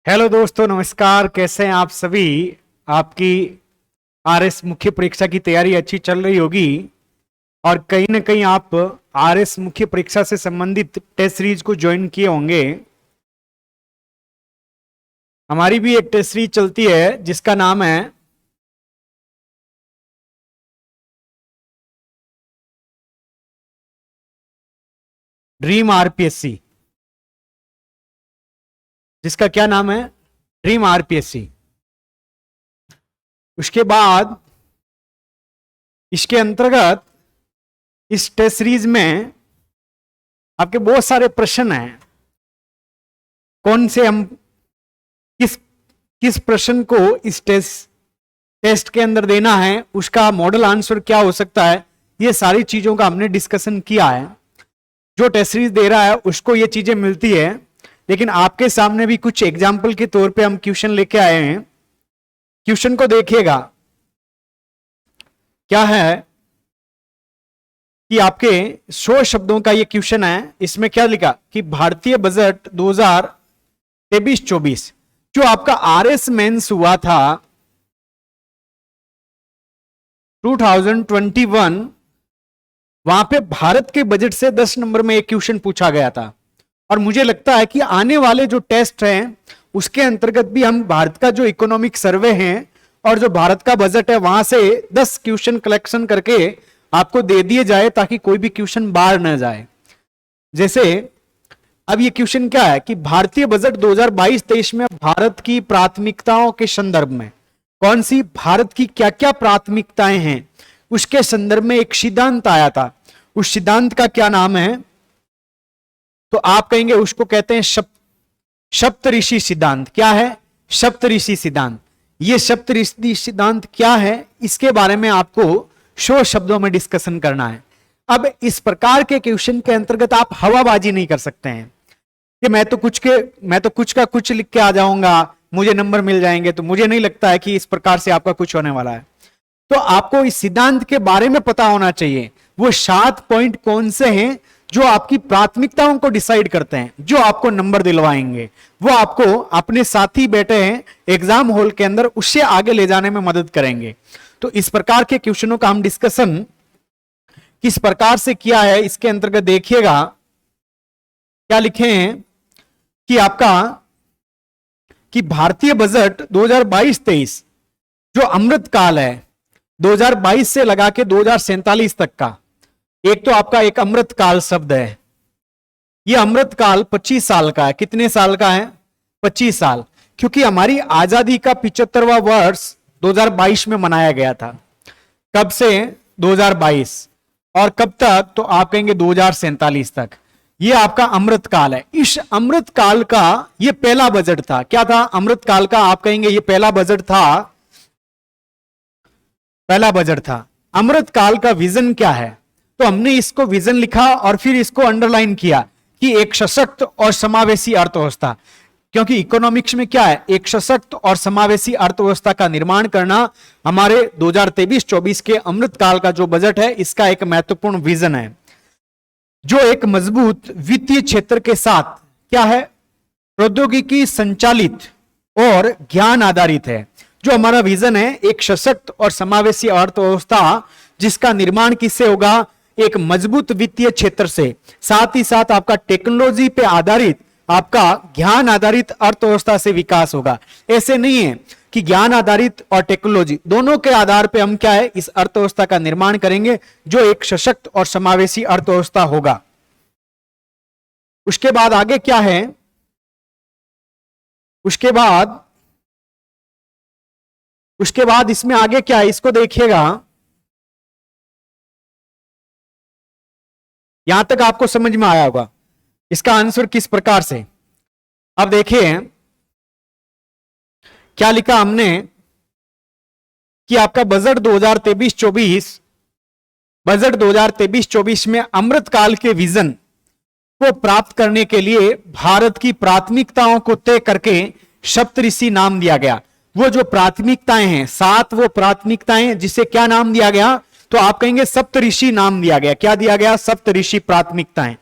Hello दोस्तों, नमस्कार। कैसे हैं आप सभी। आपकी आरएस मुख्य परीक्षा की तैयारी अच्छी चल रही होगी और कहीं ना कहीं आप आरएस मुख्य परीक्षा से संबंधित टेस्ट सीरीज को ज्वाइन किए होंगे। हमारी भी एक टेस्ट सीरीज चलती है जिसका नाम है ड्रीम आरपीएससी। जिसका क्या नाम है? Dream RPSC. उसके बाद इसके अंतर्गत इस टेस्ट सीरीज में आपके बहुत सारे प्रश्न हैं। कौन से हम किस किस प्रश्न को इस टेस्ट के अंदर देना है, उसका मॉडल आंसर क्या हो सकता है, ये सारी चीजों का हमने डिस्कशन किया है। जो टेस्ट सीरीज दे रहा है उसको ये चीजें मिलती है, लेकिन आपके सामने भी कुछ एग्जाम्पल के तौर पे हम क्वेश्चन लेके आए हैं। क्वेश्चन को देखिएगा। क्या है कि आपके 100 शब्दों का ये क्वेश्चन है। इसमें क्या लिखा कि भारतीय बजट 2023-24 जो आपका आरएस मेंस हुआ था 2021, वहां पे भारत के बजट से 10 नंबर में एक क्वेश्चन पूछा गया था। और मुझे लगता है कि आने वाले जो टेस्ट हैं उसके अंतर्गत भी हम भारत का जो इकोनॉमिक सर्वे है और जो भारत का बजट है वहां से 10 क्वेश्चन कलेक्शन करके आपको दे दिए जाए ताकि कोई भी क्वेश्चन बाहर न जाए। जैसे अब ये क्वेश्चन क्या है कि भारतीय बजट 2022-23 में भारत की प्राथमिकताओं के संदर्भ में कौन सी भारत की क्या क्या प्राथमिकताएं हैं उसके संदर्भ में एक सिद्धांत आया था। उस सिद्धांत का क्या नाम है? तो आप कहेंगे उसको कहते हैं सप्तऋषि सिद्धांत। क्या है? सप्तऋषि सिद्धांत। ये सप्तऋषि सिद्धांत क्या है, इसके बारे में आपको 100 शब्दों में डिस्कशन करना है। अब इस प्रकार के क्वेश्चन के अंतर्गत आप हवाबाजी नहीं कर सकते हैं कि मैं तो कुछ का कुछ लिख के आ जाऊंगा, मुझे नंबर मिल जाएंगे। तो मुझे नहीं लगता है कि इस प्रकार से आपका कुछ होने वाला है। तो आपको इस सिद्धांत के बारे में पता होना चाहिए। वो 7 पॉइंट कौन से हैं जो आपकी प्राथमिकताओं को डिसाइड करते हैं, जो आपको नंबर दिलवाएंगे, वो आपको अपने साथी बैठे हैं एग्जाम हॉल के अंदर उससे आगे ले जाने में मदद करेंगे। तो इस प्रकार के क्वेश्चनों का हम डिस्कशन किस प्रकार से किया है इसके अंतर्गत देखिएगा। क्या लिखे हैं कि आपका कि भारतीय बजट 2022-23 जो अमृत काल है 2022 से लगा के 2047 तक का, एक तो आपका एक अमृत काल शब्द है। यह अमृत काल 25 साल का है। कितने साल का है? 25 साल। क्योंकि हमारी आजादी का 75वां वर्ष 2022 में मनाया गया था। कब से? 2022। और कब तक? तो आप कहेंगे 2047 तक। यह आपका अमृत काल है। इस अमृत काल का यह पहला बजट था। क्या था? अमृत काल का आप कहेंगे यह पहला बजट था। पहला बजट था। अमृत काल का विजन क्या है? तो हमने इसको विजन लिखा और फिर इसको अंडरलाइन किया कि एक सशक्त और समावेशी अर्थव्यवस्था। क्योंकि इकोनॉमिक्स में क्या है? एक सशक्त और समावेशी अर्थव्यवस्था का निर्माण करना हमारे 2023-24 के अमृत काल का जो बजट है इसका एक महत्वपूर्ण विजन है, जो एक मजबूत वित्तीय क्षेत्र के साथ क्या है? प्रौद्योगिकी संचालित और ज्ञान आधारित है। जो हमारा विजन है एक सशक्त और समावेशी अर्थव्यवस्था जिसका निर्माण किससे होगा? एक मजबूत वित्तीय क्षेत्र से, साथ ही साथ आपका टेक्नोलॉजी पे आधारित, आपका ज्ञान आधारित अर्थव्यवस्था से विकास होगा। ऐसे नहीं है कि ज्ञान आधारित और टेक्नोलॉजी दोनों के आधार पे हम क्या है इस अर्थव्यवस्था का निर्माण करेंगे जो एक सशक्त और समावेशी अर्थव्यवस्था होगा। उसके बाद आगे क्या है? उसके बाद इसमें आगे क्या है इसको देखिएगा। यहां तक आपको समझ में आया होगा इसका आंसर किस प्रकार से। अब देखिए क्या लिखा हमने कि आपका बजट 2023-24 में अमृत काल के विजन को प्राप्त करने के लिए भारत की प्राथमिकताओं को तय करके सप्तऋषि नाम दिया गया। वो जो प्राथमिकताएं हैं 7 वो प्राथमिकताएं जिसे क्या नाम दिया गया? तो आप कहेंगे सप्तऋषि नाम दिया गया। क्या दिया गया? सप्तऋषि प्राथमिकताएं।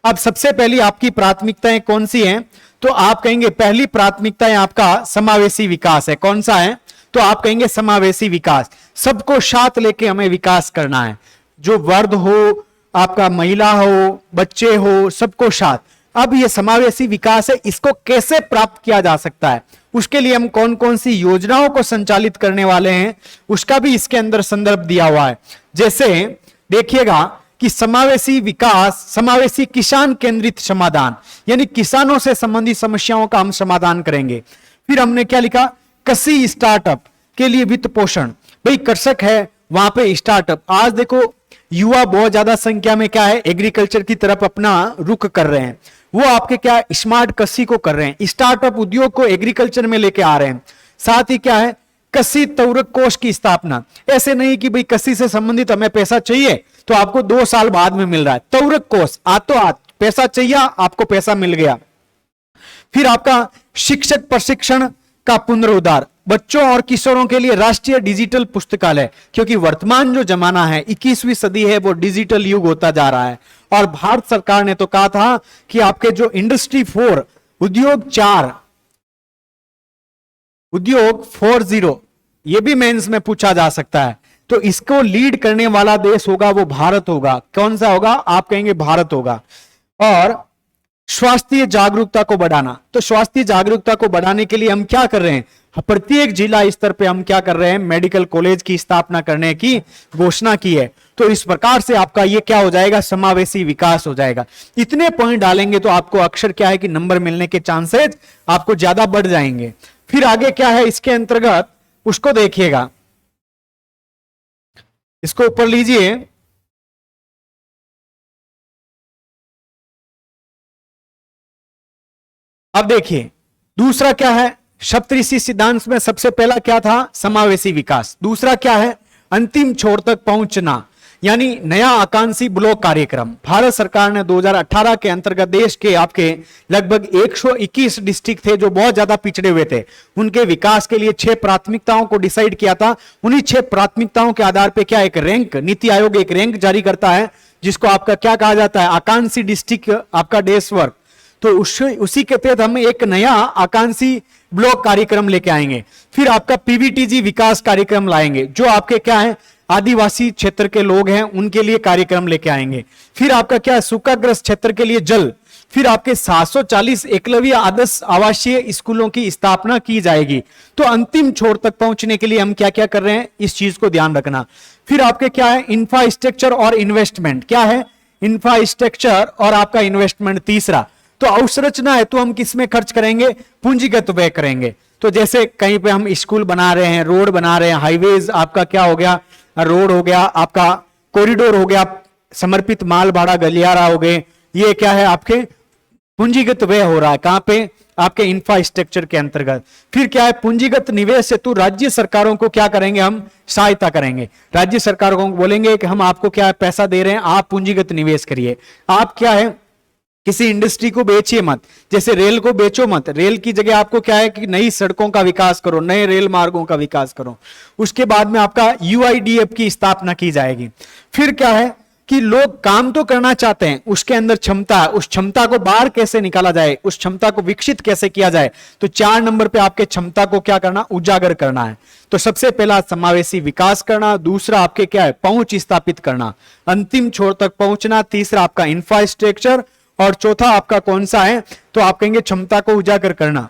अब सबसे पहली आपकी प्राथमिकताएं कौन सी हैं? तो आप कहेंगे पहली प्राथमिकताएं आपका समावेशी विकास है। कौन सा है? तो आप कहेंगे समावेशी विकास। सबको साथ लेके हमें विकास करना है, जो वर्ग हो, आपका महिला हो, बच्चे हो, सबको साथ। अब ये समावेशी विकास है, इसको कैसे प्राप्त किया जा सकता है, उसके लिए हम कौन कौन सी योजनाओं को संचालित करने वाले हैं, उसका भी इसके अंदर संदर्भ दिया हुआ है। जैसे देखिएगा कि समावेशी विकास, समावेशी किसान केंद्रित समाधान, यानी किसानों से संबंधित समस्याओं का हम समाधान करेंगे। फिर हमने क्या लिखा? कृषि स्टार्टअप के लिए वित्त पोषण। भाई कृषक है, वहां पे स्टार्टअप। आज देखो युवा बहुत ज्यादा संख्या में क्या है, एग्रीकल्चर की तरफ अपना रुख कर रहे हैं। वो आपके क्या स्मार्ट कृषि को कर रहे हैं, स्टार्टअप उद्योग को एग्रीकल्चर में लेके आ रहे हैं। साथ ही क्या है, कृषि तवरक कोष की स्थापना। ऐसे नहीं कि भाई कृषि से संबंधित हमें पैसा चाहिए तो आपको 2 साल बाद में मिल रहा है। तवरक कोष, आतो पैसा चाहिए, आपको पैसा मिल गया। फिर आपका शिक्षक प्रशिक्षण का पुनरुद्धार, बच्चों और किशोरों के लिए राष्ट्रीय डिजिटल पुस्तकालय, क्योंकि वर्तमान जो जमाना है 21वीं सदी है, वो डिजिटल युग होता जा रहा है। और भारत सरकार ने तो कहा था कि आपके जो इंडस्ट्री 4, उद्योग 4, उद्योग 40, ये भी मेंस में पूछा जा सकता है। तो इसको लीड करने वाला देश होगा वो भारत होगा। कौन सा होगा? आप कहेंगे भारत होगा। और स्वास्थ्य जागरूकता को बढ़ाना, तो स्वास्थ्य जागरूकता को बढ़ाने के लिए हम क्या कर रहे हैं? प्रत्येक जिला स्तर पे हम क्या कर रहे हैं? मेडिकल कॉलेज की स्थापना करने की घोषणा की है। तो इस प्रकार से आपका ये क्या हो जाएगा? समावेशी विकास हो जाएगा। इतने पॉइंट डालेंगे तो आपको अक्सर क्या है कि नंबर मिलने के चांसेस आपको ज्यादा बढ़ जाएंगे। फिर आगे क्या है इसके अंतर्गत, उसको देखिएगा, इसको ऊपर लीजिए। अब देखिए दूसरा क्या है, सप्तऋषि सिद्धांत में सबसे पहला क्या था? समावेशी विकास। दूसरा क्या है? अंतिम छोर तक पहुंचना, यानी नया आकांक्षी ब्लॉक कार्यक्रम। भारत सरकार ने 2018 के अंतर्गत देश के आपके लगभग 121 डिस्ट्रिक्ट थे जो बहुत ज्यादा पिछड़े हुए थे, उनके विकास के लिए 6 प्राथमिकताओं को डिसाइड किया था। उन्हीं 6 प्राथमिकताओं के आधार पर क्या एक रैंक, नीति आयोग एक रैंक जारी करता है, जिसको आपका क्या कहा जाता है? आकांक्षी डिस्ट्रिक्ट आपका देश वर्ग। तो उसी के तहत हम एक नया आकांक्षी ब्लॉक कार्यक्रम लेके आएंगे। फिर आपका पीवीटीजी विकास कार्यक्रम लाएंगे, जो आपके क्या है? आदिवासी क्षेत्र के लोग हैं उनके लिए कार्यक्रम लेके आएंगे। फिर आपका क्या है? सूखाग्रस्त क्षेत्र के लिए जल। फिर आपके 740 एकलव्य आदर्श आवासीय स्कूलों की स्थापना की जाएगी। तो अंतिम छोर तक पहुंचने के लिए हम क्या क्या कर रहे हैं, इस चीज को ध्यान रखना। फिर आपके क्या है? इंफ्रास्ट्रक्चर और इन्वेस्टमेंट। क्या है? इंफ्रास्ट्रक्चर और आपका इन्वेस्टमेंट। तीसरा तो अवसंरचना है, तो हम किसमें खर्च करेंगे? पूंजीगत व्यय करेंगे। तो जैसे कहीं पे हम स्कूल बना रहे हैं, रोड बना रहे हैं, हाईवेज आपका क्या हो गया? रोड हो गया, आपका कॉरिडोर हो गया, समर्पित माल भाड़ा गलियारा हो गए। ये क्या है? आपके पूंजीगत व्यय हो रहा है। कहां पे? आपके इंफ्रास्ट्रक्चर के अंतर्गत। फिर क्या है? पूंजीगत निवेश हेतु राज्य सरकारों को क्या करेंगे? हम सहायता करेंगे। राज्य सरकारों को बोलेंगे कि हम आपको क्या पैसा दे रहे हैं, आप पूंजीगत निवेश करिए। आप क्या है? किसी इंडस्ट्री को बेचिए मत, जैसे रेल को बेचो मत। रेल की जगह आपको क्या है कि नई सड़कों का विकास करो, नए रेल मार्गों का विकास करो। उसके बाद में आपका यूआईडीएफ की स्थापना की जाएगी। फिर क्या है कि लोग काम तो करना चाहते हैं, उसके अंदर क्षमता है, उस क्षमता को बाहर कैसे निकाला जाए, उस क्षमता को विकसित कैसे किया जाए। तो 4 नंबर पे आपके क्षमता को क्या करना? उजागर करना है। तो सबसे पहला समावेशी विकास करना, दूसरा आपके क्या है? पहुंच स्थापित करना, अंतिम छोर तक पहुंचना, तीसरा आपका इंफ्रास्ट्रक्चर, और चौथा आपका कौन सा है? तो आप कहेंगे क्षमता को उजागर करना।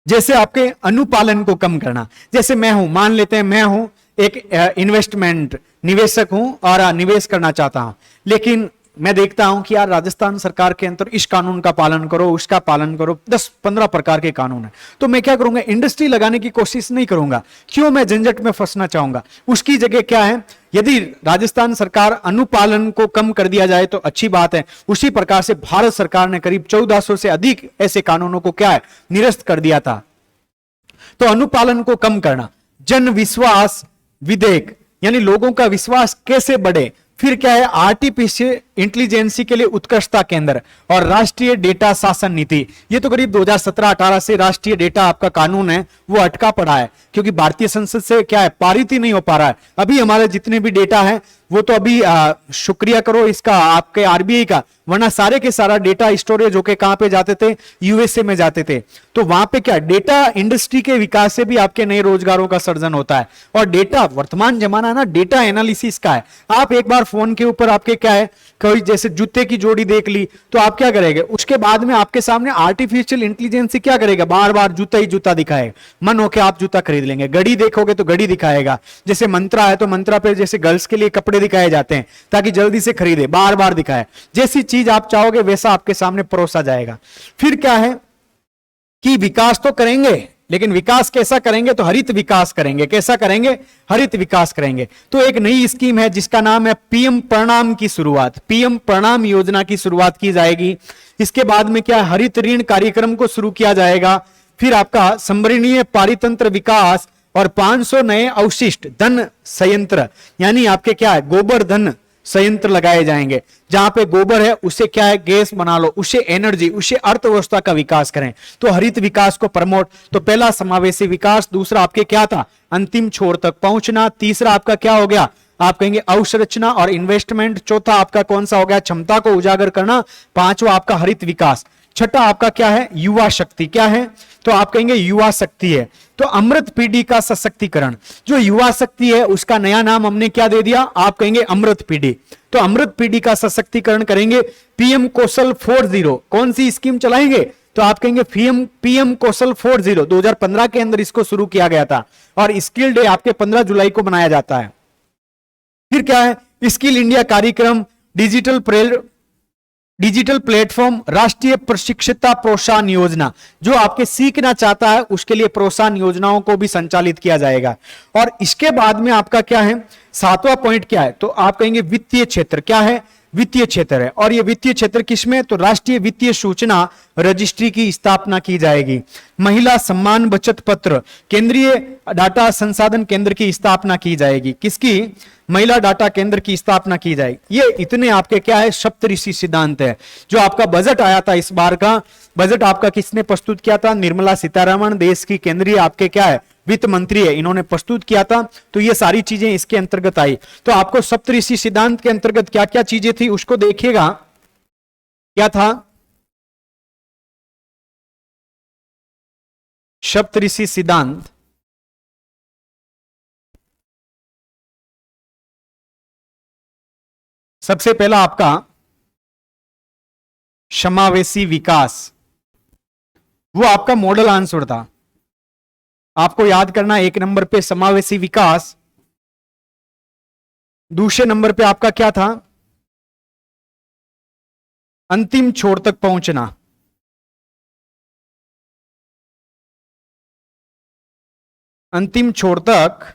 जैसे आपके अनुपालन को कम करना। जैसे मैं हूं, मान लेते हैं मैं हूं एक इन्वेस्टमेंट निवेशक हूं और निवेश करना चाहता हूं, लेकिन मैं देखता हूं कि यार राजस्थान सरकार के अंदर इस कानून का पालन करो, उसका पालन करो, 10-15 प्रकार के कानून है। तो मैं क्या करूंगा? इंडस्ट्री लगाने की कोशिश नहीं करूंगा। क्यों? मैं झंझट में फंसना चाहूंगा। उसकी जगह क्या है? यदि राजस्थान सरकार अनुपालन को कम कर दिया जाए तो अच्छी बात है। उसी प्रकार से भारत सरकार ने करीब 1400 से अधिक ऐसे कानूनों को क्या है? निरस्त कर दिया था। तो अनुपालन को कम करना, जन विश्वास विधेयक, यानी लोगों का विश्वास कैसे बढ़े। फिर क्या है? इंटेलिजेंसी के लिए उत्कृष्टता केंद्र और राष्ट्रीय डेटा शासन नीति। ये तो करीब 2017-18 से राष्ट्रीय डेटा आपका कानून है वो अटका पड़ा है, क्योंकि भारतीय संसद से क्या है, पारित ही नहीं हो पा रहा है। अभी हमारे जितने भी डेटा है वो तो अभी शुक्रिया करो इसका आपके आरबीआई का, वरना सारे के सारा डेटा स्टोरेज होके कहां पे जाते थे, यूएसए में जाते थे। तो वहां पे क्या डेटा इंडस्ट्री के विकास से भी आपके नए रोजगारों का सर्जन होता है। और डेटा वर्तमान जमाना है ना डेटा एनालिसिस का है। आप एक बार फोन के ऊपर आपके क्या है, कोई जैसे जूते की जोड़ी देख ली तो आप क्या करेंगे, उसके बाद में आपके सामने आर्टिफिशियल इंटेलिजेंस क्या करेगा, बार बार जूता ही जूता दिखाएगा, मन होके आप जूता खरीद लेंगे। घड़ी देखोगे तो घड़ी दिखाएगा, जैसे मंत्रा है तो मंत्रा पे जैसे गर्ल्स के लिए कपड़े दिखाए जाते हैं ताकि जल्दी से खरीदे, बार बार दिखाए। जैसी चीज आप चाहोगे वैसा आपके सामने परोसा जाएगा। फिर क्या है कि विकास तो करेंगे, लेकिन विकास कैसा करेंगे, तो हरित विकास करेंगे। कैसा करेंगे, हरित विकास करेंगे। तो एक नई स्कीम है जिसका नाम है पीएम प्रणाम की शुरुआत, पीएम प्रणाम योजना की शुरुआत की जाएगी। इसके बाद में क्या हरित ऋण कार्यक्रम को शुरू किया जाएगा। फिर आपका संभरणीय पारितंत्र विकास और 500 नए अवशिष्ट धन संयंत्र, यानी आपके क्या है गोबर धन संयंत्र लगाए जाएंगे, जहां पे गोबर है उससे क्या है गैस बना लो, उससे एनर्जी, उससे अर्थव्यवस्था का विकास करें। तो हरित विकास को प्रमोट, तो पहला समावेशी विकास, दूसरा आपके क्या था अंतिम छोर तक पहुंचना, तीसरा आपका क्या हो गया आप कहेंगे अवसंरचना और इन्वेस्टमेंट, चौथा आपका कौन सा हो गया क्षमता को उजागर करना, पांचवा आपका हरित विकास, छठा आपका क्या है युवा शक्ति। क्या है, तो आप कहेंगे युवा शक्ति है। तो अमृत पीढ़ी का सशक्तिकरण, जो युवा शक्ति है उसका नया नाम हमने क्या दे दिया, आप कहेंगे अमृत पीढ़ी। तो अमृत पीढ़ी का सशक्तिकरण करेंगे। पीएम कौशल 40 कौन सी स्कीम चलाएंगे, तो आप कहेंगे पीएम कौशल 40 2015 के अंदर इसको शुरू किया गया था और स्किल डे आपके 15 जुलाई को मनाया जाता है। फिर क्या है स्किल इंडिया कार्यक्रम, डिजिटल प्लेटफॉर्म, राष्ट्रीय प्रशिक्षिता प्रोत्साहन योजना, जो आपके सीखना चाहता है उसके लिए प्रोत्साहन योजनाओं को भी संचालित किया जाएगा। और इसके बाद में आपका क्या है 7वां पॉइंट क्या है, तो आप कहेंगे वित्तीय क्षेत्र। क्या है, वित्तीय क्षेत्र है। और ये वित्तीय क्षेत्र किसमें, तो राष्ट्रीय वित्तीय सूचना रजिस्ट्री की स्थापना की जाएगी। महिला सम्मान बचत पत्र, केंद्रीय डाटा संसाधन केंद्र की स्थापना की जाएगी। किसकी, महिला डाटा केंद्र की स्थापना की जाएगी। ये इतने आपके क्या है सप्तऋषि सिद्धांत है। जो आपका बजट आया था इस बार का बजट आपका किसने प्रस्तुत किया था, निर्मला सीतारमण, देश की केंद्रीय आपके क्या है वित्त मंत्री है, इन्होंने प्रस्तुत किया था। तो ये सारी चीजें इसके अंतर्गत आई। तो आपको सप्तऋषि सिद्धांत के अंतर्गत क्या क्या चीजें थी उसको देखिएगा। क्या था, सप्तऋषि सिद्धांत सबसे पहला आपका समावेशी विकास, वो आपका मॉडल आंसर था। आपको याद करना, एक नंबर पे समावेशी विकास, दूसरे नंबर पे आपका क्या था अंतिम छोर तक पहुंचना। अंतिम छोर तक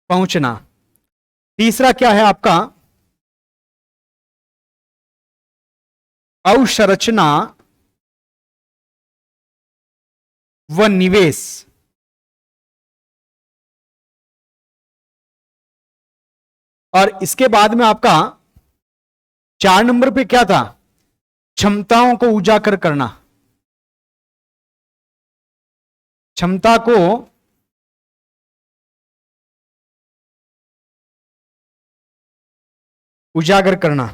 पहुंचना। तीसरा क्या है आपका अवसंरचना व निवेश। और इसके बाद में आपका 4 नंबर पे क्या था, क्षमताओं को उजागर करना। क्षमता को उजागर करना।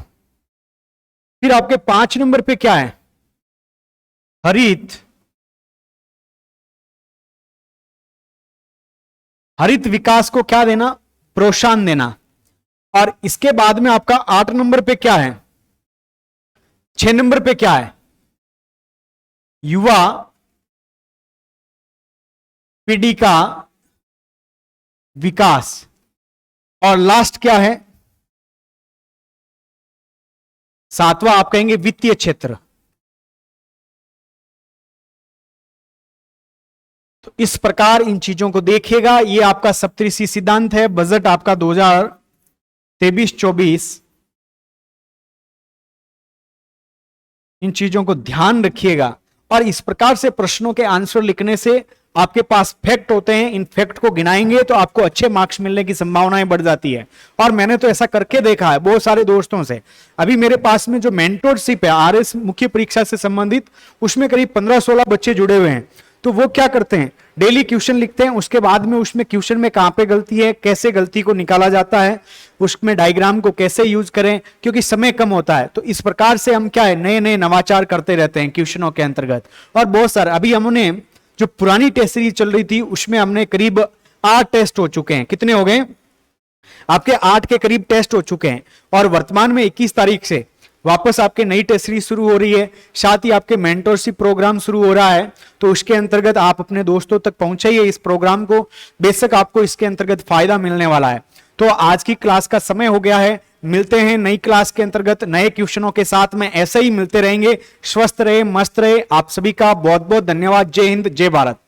फिर आपके 5 नंबर पे क्या है, हरित विकास को क्या देना, प्रोत्साहन देना। और इसके बाद में आपका 8 नंबर पे क्या है, 6 नंबर पे क्या है, युवा पीढ़ी का विकास। और लास्ट क्या है 7वां आप कहेंगे वित्तीय क्षेत्र। तो इस प्रकार इन चीजों को देखिएगा। ये आपका सप्तऋषि सिद्धांत है। बजट आपका 2023-24, इन चीजों को ध्यान रखिएगा। और इस प्रकार से प्रश्नों के आंसर लिखने से आपके पास फैक्ट होते हैं, इन फैक्ट को गिनाएंगे तो आपको अच्छे मार्क्स मिलने की संभावनाएं बढ़ जाती है। और मैंने तो ऐसा करके देखा है बहुत सारे दोस्तों से। अभी मेरे पास में जो मेंटोरशिप है आरएस मुख्य परीक्षा से संबंधित, उसमें करीब 15-16 बच्चे जुड़े हुए हैं। तो वो क्या करते हैं, डेली क्वेश्चन लिखते हैं, उसके बाद में उसमें क्वेश्चन में कहां पे गलती है, कैसे गलती को निकाला जाता है, उसमें डायग्राम को कैसे यूज करें, क्योंकि समय कम होता है। तो इस प्रकार से हम क्या है, नए नए नवाचार करते रहते हैं क्वेश्चनों के अंतर्गत। और बहुत सारे अभी हमने जो पुरानी टेस्ट सीरीज चल रही थी उसमें हमने करीब 8 टेस्ट हो चुके हैं। कितने हो गए आपके? 8 के करीब टेस्ट हो चुके हैं। और वर्तमान में 21 तारीख से वापस आपके नई टेस्ट सीरीज शुरू हो रही है, साथ ही आपके मेंटरशिप प्रोग्राम शुरू हो रहा है। तो उसके अंतर्गत आप अपने दोस्तों तक पहुंचाइए इस प्रोग्राम को, बेशक आपको इसके अंतर्गत फायदा मिलने वाला है। तो आज की क्लास का समय हो गया है, मिलते हैं नई क्लास के अंतर्गत नए क्वेश्चनों के साथ में, ऐसे ही मिलते रहेंगे। स्वस्थ रहे, मस्त रहे। आप सभी का बहुत बहुत धन्यवाद। जय हिंद, जय भारत।